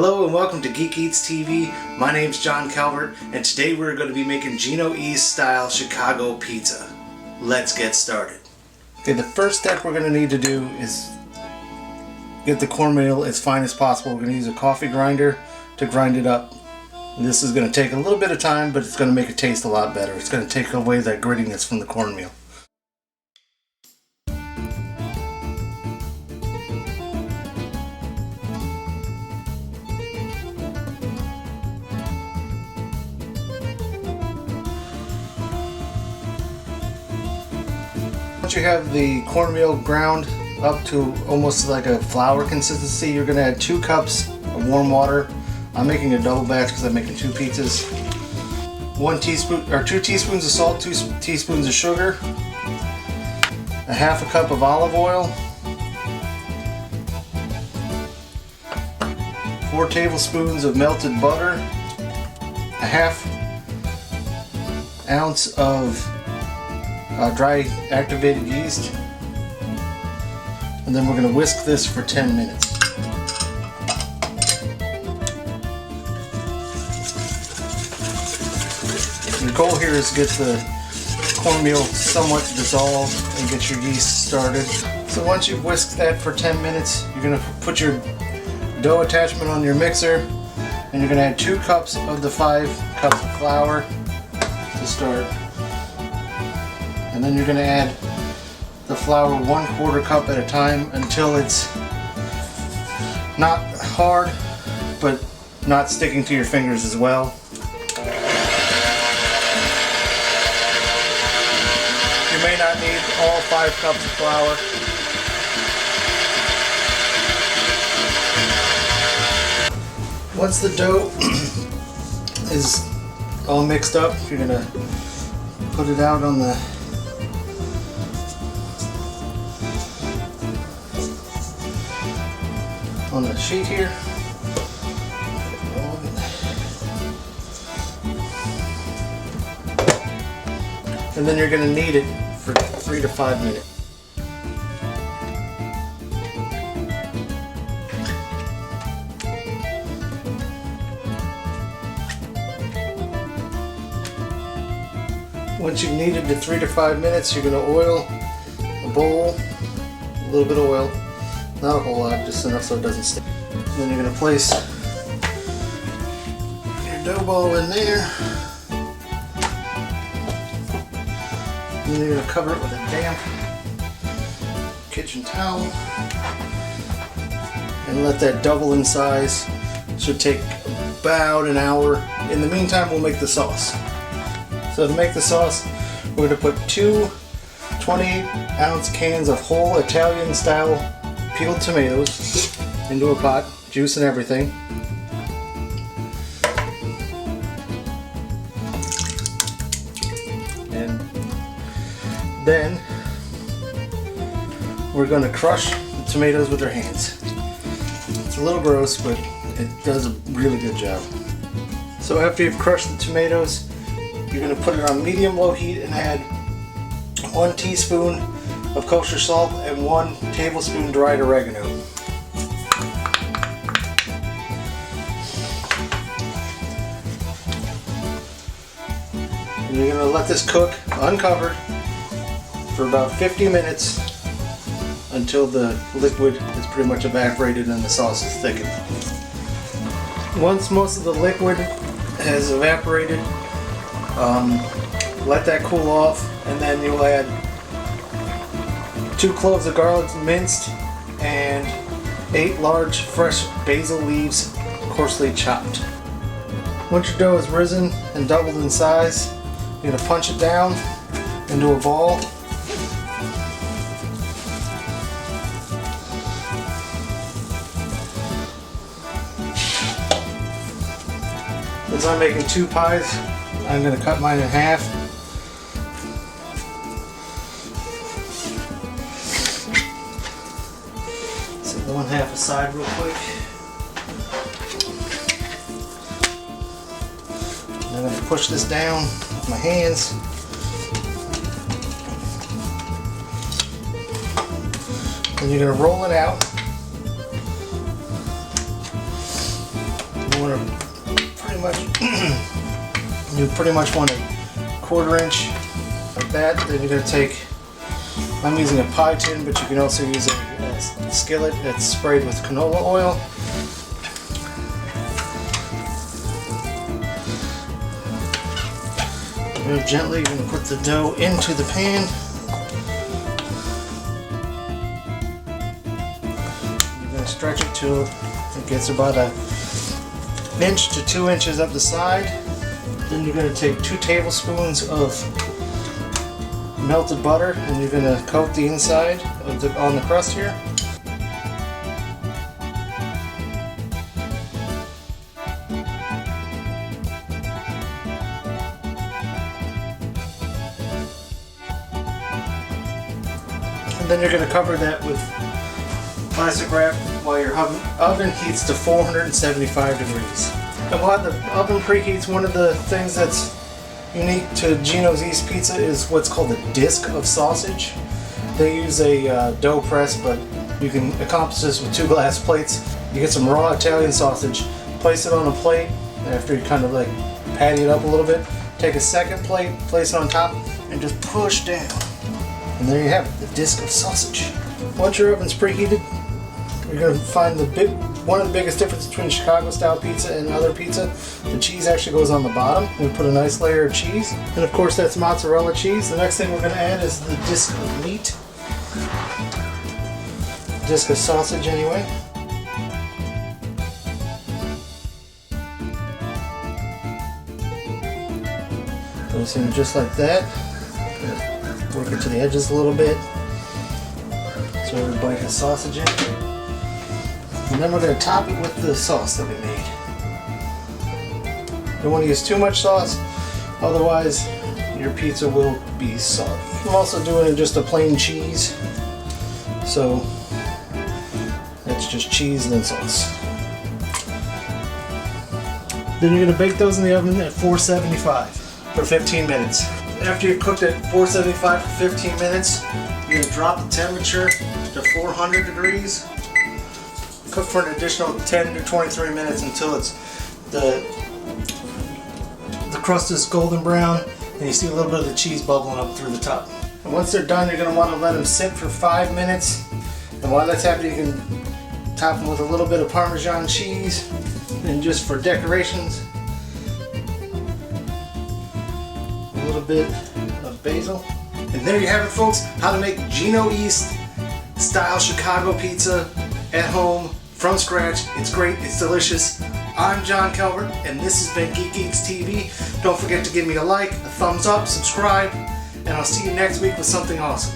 Hello and welcome to Geek Eats TV. My name's John Calvert and today we're going to be making Geno East style Chicago pizza. Let's get started. Okay, the first step we're going to need to do is get the cornmeal as fine as possible. We're going to use a coffee grinder to grind it up. This is going to take a little bit of time, but it's going to make it taste a lot better. It's going to take away that grittiness from the cornmeal. Once you have the cornmeal ground up to almost like a flour consistency, you're going to add 2 cups of warm water. I'm making a double batch because I'm making 2 pizzas. 2 teaspoons of salt, 2 teaspoons of sugar, a half a cup of olive oil, 4 tablespoons of melted butter, a half ounce of dry activated yeast, and then we're going to whisk this for 10 minutes. The goal here is to get the cornmeal somewhat dissolved and get your yeast started. So once you've whisked that for 10 minutes, you're going to put your dough attachment on your mixer, and you're going to add 2 cups of the 5 cups of flour to start. And then you're going to add the flour 1/4 cup at a time until it's not hard but not sticking to your fingers as well. You may not need all 5 cups of flour. Once the dough is all mixed up, you're going to put it out on the sheet here. And then you're going to knead it for 3 to 5 minutes. Once you've kneaded to 3 to 5 minutes, you're going to oil a bowl, a little bit of oil, not a whole lot, just enough so it doesn't stick. And then you're going to place your dough ball in there. And then you're going to cover it with a damp kitchen towel and let that double in size. It should take about an hour. In the meantime, we'll make the sauce. So to make the sauce, we're going to put 2 20-ounce cans of whole Italian style peeled tomatoes into a pot, juice and everything. And then we're going to crush the tomatoes with our hands. It's a little gross, but it does a really good job. So after you've crushed the tomatoes, you're going to put it on medium-low heat and add 1 teaspoon of kosher salt and 1 tablespoon dried oregano. And you're going to let this cook uncovered for about 50 minutes until the liquid is pretty much evaporated and the sauce is thickened. Once most of the liquid has evaporated, let that cool off, and then you'll add 2 cloves of garlic minced and 8 large fresh basil leaves coarsely chopped. Once your dough is risen and doubled in size, you're going to punch it down into a ball. Since I'm making 2 pies, I'm going to cut mine in half. Set one half aside real quick. And I'm going to push this down with my hands. Then you're going to roll it out. want to pretty much, you pretty much want a 1/4 inch like that. Then you're going to take, I'm using a pie tin, but you can also use a skillet that's sprayed with canola oil. Very gently, you're going to put the dough into the pan. You're going to stretch it till it gets about an inch to 2 inches up the side. Then you're going to take 2 tablespoons of melted butter and you're going to coat the inside of on the crust here. And then you're going to cover that with plastic wrap while your oven heats to 475 degrees. And while the oven preheats, one of the things that's unique to Geno's Yeast Pizza is what's called a disc of sausage. They use a dough press, but you can accomplish this with 2 glass plates. You get some raw Italian sausage, place it on a plate after you kind of like patty it up a little bit. Take a second plate, place it on top, and just push down. And there you have it, the disc of sausage. Once your oven's preheated, you're going to find one of the biggest differences between Chicago style pizza and other pizza. The cheese actually goes on the bottom. We put a nice layer of cheese. And of course that's mozzarella cheese. The next thing we're going to add is the disc of meat. Disc of sausage anyway. Goes in just like that. Work it to the edges a little bit. So every bite has sausage in it. And then we're going to top it with the sauce that we made. You don't want to use too much sauce, otherwise your pizza will be soggy. I'm also doing just a plain cheese, so that's just cheese and then sauce. Then you're going to bake those in the oven at 475 for 15 minutes. After you've cooked at 475 for 15 minutes, you're going to drop the temperature to 400 degrees. Cook for an additional 10 to 23 minutes until it's the crust is golden brown and you see a little bit of the cheese bubbling up through the top. And once they're done, you're going to want to let them sit for 5 minutes. And while that's happening, you can top them with a little bit of Parmesan cheese and just for decorations, a little bit of basil. And there you have it, folks, how to make Geno Yeast style Chicago pizza at home from scratch. It's great, it's delicious. I'm John Calvert, and this has been Geeks TV. Don't forget to give me a like, a thumbs up, subscribe, and I'll see you next week with something awesome.